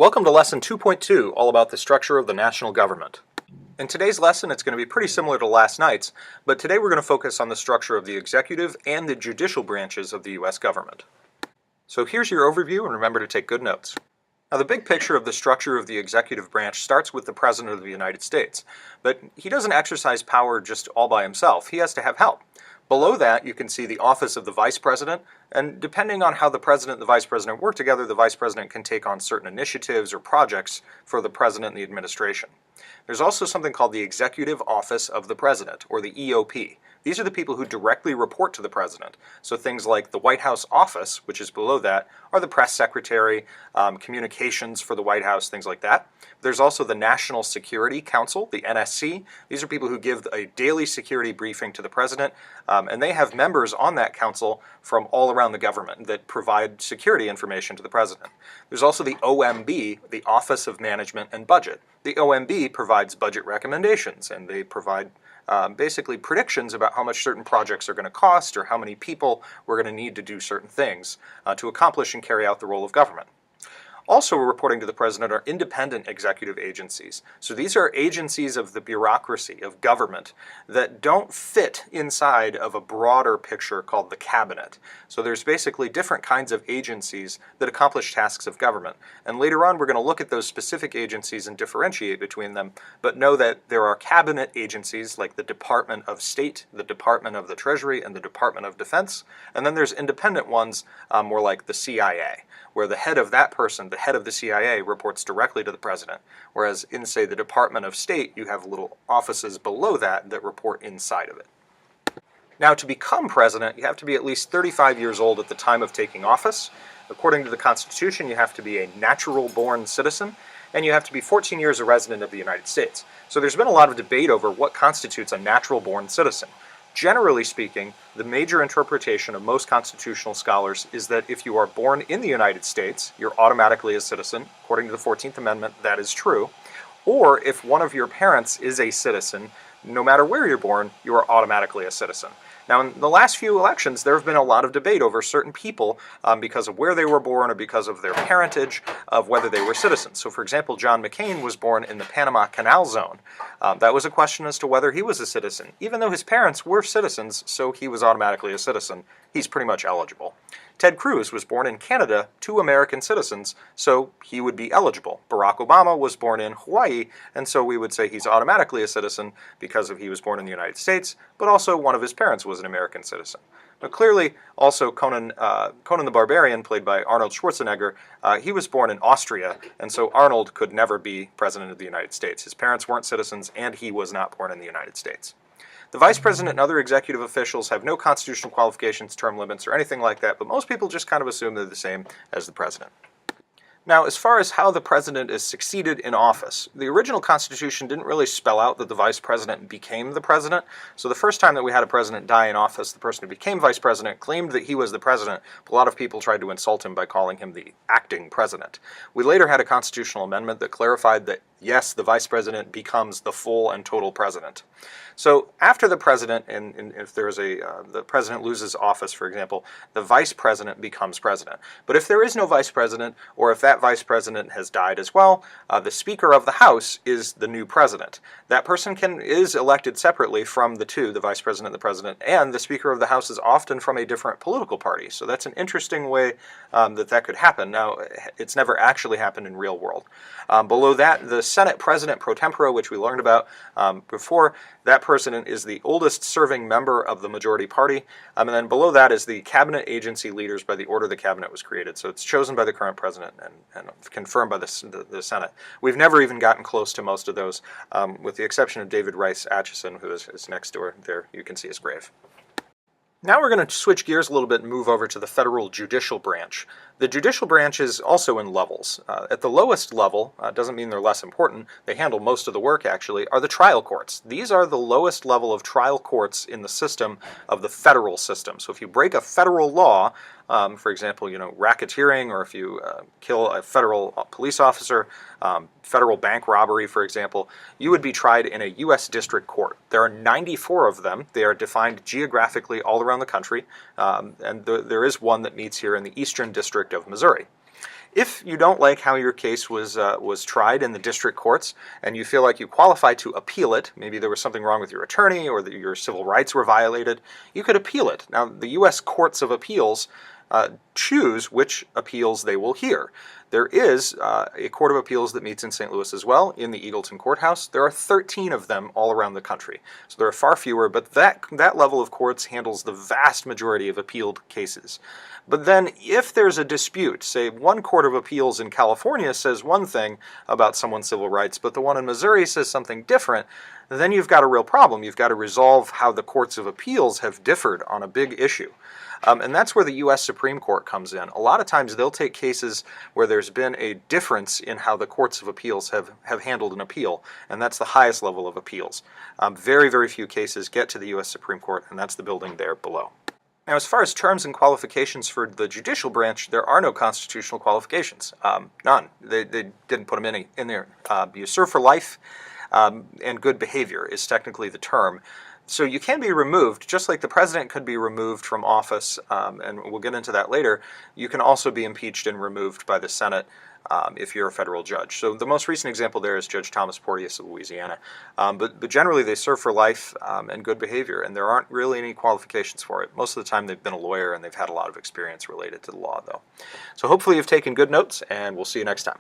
Welcome to Lesson 2.2, all about the structure of the national government. In today's lesson, it's going to be pretty similar to last night's, but today we're going to focus on the structure of the executive and the judicial branches of the U.S. government. So here's your overview, and remember to take good notes. Now, the big picture of the structure of the executive branch starts with the President of the United States, but he doesn't exercise power just all by himself. He has to have help. Below that, you can see the office of the Vice President, and depending on how the President and the Vice President work together, the Vice President can take on certain initiatives or projects for the President and the administration. There's also something called the Executive Office of the President, or the EOP. These are the people who directly report to the President. So things like the White House office, which is below that, are the press secretary, communications for the White House, things like that. There's also the National Security Council, the NSC. These are people who give a daily security briefing to the President, and they have members on that council from all around the government that provide security information to the President. There's also the OMB, the Office of Management and Budget. The OMB provides budget recommendations, and they provide basically predictions about how much certain projects are going to cost or how many people we're going to need to do certain things to accomplish and carry out the role of government. Also reporting to the President are independent executive agencies. So these are agencies of the bureaucracy, of government, that don't fit inside of a broader picture called the cabinet. So there's basically different kinds of agencies that accomplish tasks of government. And later on we're going to look at those specific agencies and differentiate between them, but know that there are cabinet agencies like the Department of State, the Department of the Treasury, and the Department of Defense. And then there's independent ones, more like the CIA, where the head of that person, the head of the CIA, reports directly to the President, whereas in, say, the Department of State, you have little offices below that that report inside of it. Now, to become President, you have to be at least 35 years old at the time of taking office. According to the Constitution, you have to be a natural-born citizen, and you have to be 14 years a resident of the United States. So there's been a lot of debate over what constitutes a natural-born citizen. Generally speaking, the major interpretation of most constitutional scholars is that if you are born in the United States, you're automatically a citizen. According to the 14th Amendment, that is true. Or if one of your parents is a citizen, no matter where you're born, you are automatically a citizen. Now, in the last few elections, there have been a lot of debate over certain people because of where they were born or because of their parentage, of whether they were citizens. So, for example, John McCain was born in the Panama Canal Zone. That was a question as to whether he was a citizen. Even though his parents were citizens, so he was automatically a citizen, he's pretty much eligible. Ted Cruz was born in Canada to American citizens, so he would be eligible. Barack Obama was born in Hawaii, and so we would say he's automatically a citizen because he was born in the United States, but also one of his parents was an American citizen. But clearly, also Conan the Barbarian, played by Arnold Schwarzenegger, he was born in Austria, and so Arnold could never be President of the United States. His parents weren't citizens, and he was not born in the United States. The Vice President and other executive officials have no constitutional qualifications, term limits, or anything like that, but most people just kind of assume they're the same as the President. Now, as far as how the President is succeeded in office, the original Constitution didn't really spell out that the Vice President became the President. So the first time that we had a President die in office, the person who became Vice President claimed that he was the President, but a lot of people tried to insult him by calling him the acting President. We later had a constitutional amendment that clarified that, yes, the Vice President becomes the full and total President. So after the President, and if there is the President loses office, for example, the Vice President becomes President. But if there is no Vice President, or if that Vice President has died as well, the Speaker of the House is the new President. That person is elected separately from the two, the Vice President and the President, and the Speaker of the House is often from a different political party. So that's an interesting way that could happen. Now, it's never actually happened in real world. Below that, the Senate President pro tempore, which we learned about before, that person is the oldest serving member of the majority party. And then below that is the cabinet agency leaders by the order the cabinet was created. So it's chosen by the current president and confirmed by the Senate. We've never even gotten close to most of those, with the exception of David Rice Atchison, who is next door. There you can see his grave. Now we're going to switch gears a little bit and move over to the federal judicial branch. The judicial branch is also in levels. At the lowest level, doesn't mean they're less important, they handle most of the work actually, are the trial courts. These are the lowest level of trial courts in the system of the federal system. So if you break a federal law, for example, racketeering, or if you kill a federal police officer, federal bank robbery, for example, you would be tried in a U.S. district court. There are 94 of them. They are defined geographically all around the country, and there is one that meets here in the Eastern District of Missouri. If you don't like how your case was tried in the district courts and you feel like you qualify to appeal it, maybe there was something wrong with your attorney or that your civil rights were violated, you could appeal it. Now, the U.S. Courts of Appeals choose which appeals they will hear. There is a Court of Appeals that meets in St. Louis as well, in the Eagleton Courthouse. There are 13 of them all around the country. So there are far fewer, but that level of courts handles the vast majority of appealed cases. But then if there's a dispute, say one Court of Appeals in California says one thing about someone's civil rights, but the one in Missouri says something different, then you've got a real problem. You've got to resolve how the courts of appeals have differed on a big issue. And that's where the U.S. Supreme Court comes in. A lot of times they'll take cases where there's been a difference in how the courts of appeals have handled an appeal, and that's the highest level of appeals. Very, very few cases get to the U.S. Supreme Court, and that's the building there below. Now, as far as terms and qualifications for the judicial branch, there are no constitutional qualifications. None. They didn't put them in there. You serve for life, and good behavior is technically the term. So you can be removed, just like the president could be removed from office, and we'll get into that later. You can also be impeached and removed by the Senate if you're a federal judge. So the most recent example there is Judge Thomas Porteous of Louisiana. But generally they serve for life and good behavior, and there aren't really any qualifications for it. Most of the time they've been a lawyer and they've had a lot of experience related to the law, though. So hopefully you've taken good notes, and we'll see you next time.